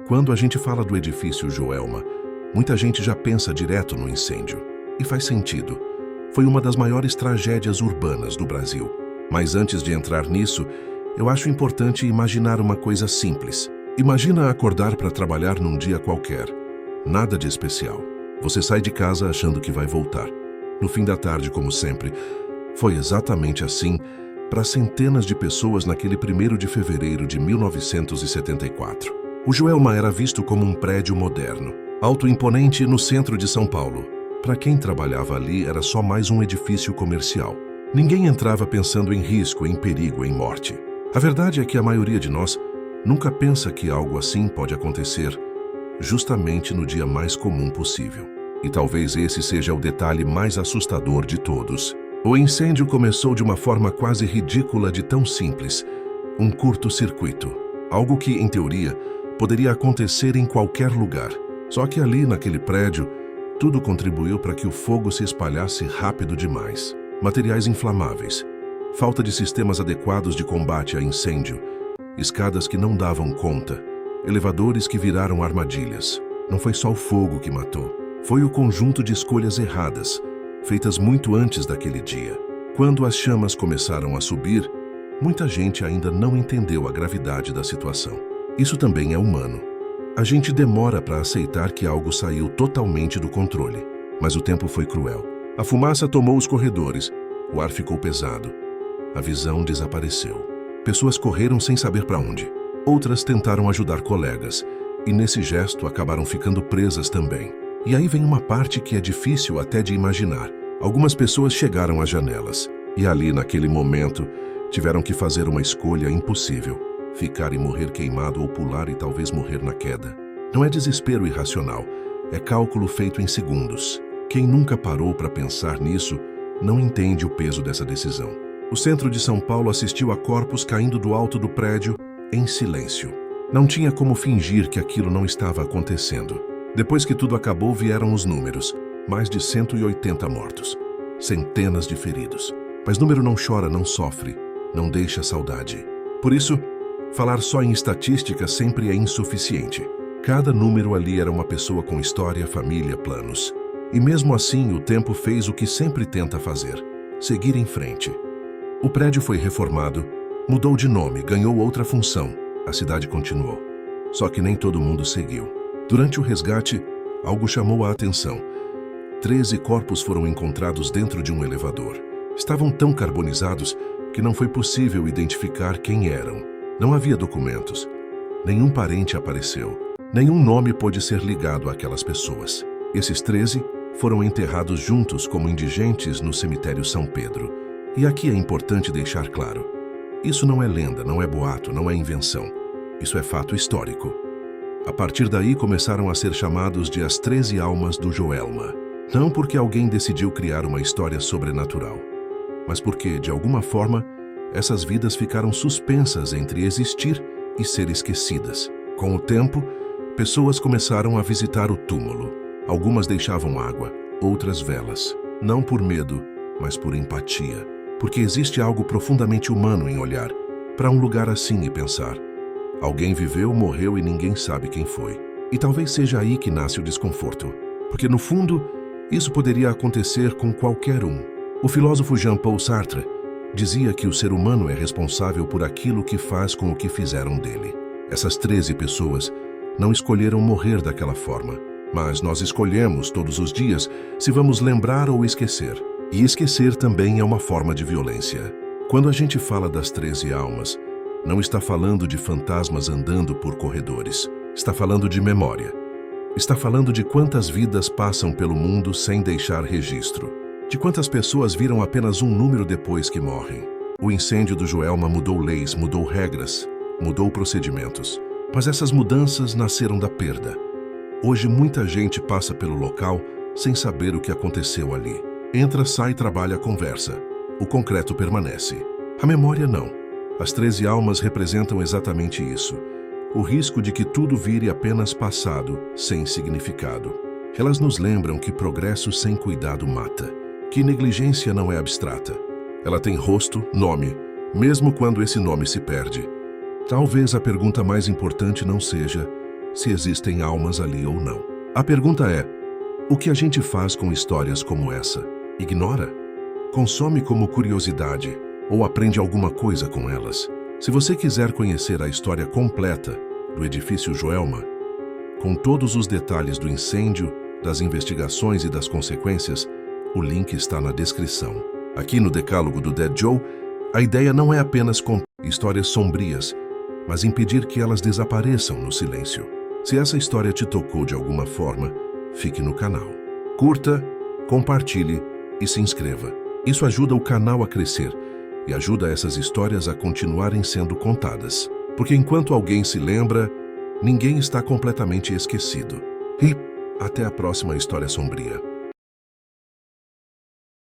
Quando a gente fala do edifício Joelma, muita gente já pensa direto no incêndio. E faz sentido. Foi uma das maiores tragédias urbanas do Brasil. Mas antes de entrar nisso, eu acho importante imaginar uma coisa simples. Imagina acordar para trabalhar num dia qualquer. Nada de especial. Você sai de casa achando que vai voltar. No fim da tarde, como sempre, foi exatamente assim para centenas de pessoas naquele 1º de fevereiro de 1974. O Joelma era visto como um prédio moderno, alto e imponente no centro de São Paulo. Para quem trabalhava ali, era só mais um edifício comercial. Ninguém entrava pensando em risco, em perigo, em morte. A verdade é que a maioria de nós nunca pensa que algo assim pode acontecer justamente no dia mais comum possível. E talvez esse seja o detalhe mais assustador de todos. O incêndio começou de uma forma quase ridícula de tão simples, um curto-circuito. Algo que, em teoria, poderia acontecer em qualquer lugar. Só que ali, naquele prédio, tudo contribuiu para que o fogo se espalhasse rápido demais. Materiais inflamáveis, falta de sistemas adequados de combate a incêndio, escadas que não davam conta, elevadores que viraram armadilhas. Não foi só o fogo que matou, foi o conjunto de escolhas erradas, feitas muito antes daquele dia. Quando as chamas começaram a subir, muita gente ainda não entendeu a gravidade da situação. Isso também é humano. A gente demora para aceitar que algo saiu totalmente do controle. Mas o tempo foi cruel. A fumaça tomou os corredores, o ar ficou pesado. A visão desapareceu. Pessoas correram sem saber para onde. Outras tentaram ajudar colegas, e nesse gesto acabaram ficando presas também. E aí vem uma parte que é difícil até de imaginar. Algumas pessoas chegaram às janelas, e ali, naquele momento, tiveram que fazer uma escolha impossível. Ficar e morrer queimado ou pular e talvez morrer na queda. Não é desespero irracional, é cálculo feito em segundos. Quem nunca parou para pensar nisso não entende o peso dessa decisão. O centro de São Paulo assistiu a corpos caindo do alto do prédio em silêncio. Não tinha como fingir que aquilo não estava acontecendo. Depois que tudo acabou, vieram os números. Mais de 180 mortos. Centenas de feridos. Mas número não chora, não sofre, não deixa saudade. Por isso, falar só em estatística sempre é insuficiente. Cada número ali era uma pessoa com história, família, planos. E mesmo assim, o tempo fez o que sempre tenta fazer: seguir em frente. O prédio foi reformado, mudou de nome, ganhou outra função. A cidade continuou. Só que nem todo mundo seguiu. Durante o resgate, algo chamou a atenção. 13 corpos foram encontrados dentro de um elevador. Estavam tão carbonizados que não foi possível identificar quem eram. Não havia documentos. Nenhum parente apareceu. Nenhum nome pôde ser ligado àquelas pessoas. Esses 13 foram enterrados juntos como indigentes no cemitério São Pedro. E aqui é importante deixar claro: isso não é lenda, não é boato, não é invenção. Isso é fato histórico. A partir daí começaram a ser chamados de as 13 almas do Joelma. Não porque alguém decidiu criar uma história sobrenatural, mas porque, de alguma forma, essas vidas ficaram suspensas entre existir e ser esquecidas. Com o tempo, pessoas começaram a visitar o túmulo. Algumas deixavam água, outras velas. Não por medo, mas por empatia. Porque existe algo profundamente humano em olhar para um lugar assim e pensar: alguém viveu, morreu e ninguém sabe quem foi. E talvez seja aí que nasce o desconforto. Porque, no fundo, isso poderia acontecer com qualquer um. O filósofo Jean-Paul Sartre dizia que o ser humano é responsável por aquilo que faz com o que fizeram dele. Essas 13 pessoas não escolheram morrer daquela forma, mas nós escolhemos todos os dias se vamos lembrar ou esquecer. E esquecer também é uma forma de violência. Quando a gente fala das 13 almas, não está falando de fantasmas andando por corredores. Está falando de memória. Está falando de quantas vidas passam pelo mundo sem deixar registro. De quantas pessoas viram apenas um número depois que morrem. O incêndio do Joelma mudou leis, mudou regras, mudou procedimentos. Mas essas mudanças nasceram da perda. Hoje muita gente passa pelo local sem saber o que aconteceu ali. Entra, sai, trabalha, conversa. O concreto permanece. A memória não. As 13 almas representam exatamente isso. O risco de que tudo vire apenas passado, sem significado. Elas nos lembram que progresso sem cuidado mata. Que negligência não é abstrata. Ela tem rosto, nome, mesmo quando esse nome se perde. Talvez a pergunta mais importante não seja se existem almas ali ou não. A pergunta é: o que a gente faz com histórias como essa? Ignora? Consome como curiosidade? Ou aprende alguma coisa com elas? Se você quiser conhecer a história completa do edifício Joelma, com todos os detalhes do incêndio, das investigações e das consequências, o link está na descrição. Aqui no Decálogo do Dead Joe, a ideia não é apenas contar histórias sombrias, mas impedir que elas desapareçam no silêncio. Se essa história te tocou de alguma forma, fique no canal. Curta, compartilhe e se inscreva. Isso ajuda o canal a crescer e ajuda essas histórias a continuarem sendo contadas. Porque enquanto alguém se lembra, ninguém está completamente esquecido. E até a próxima história sombria.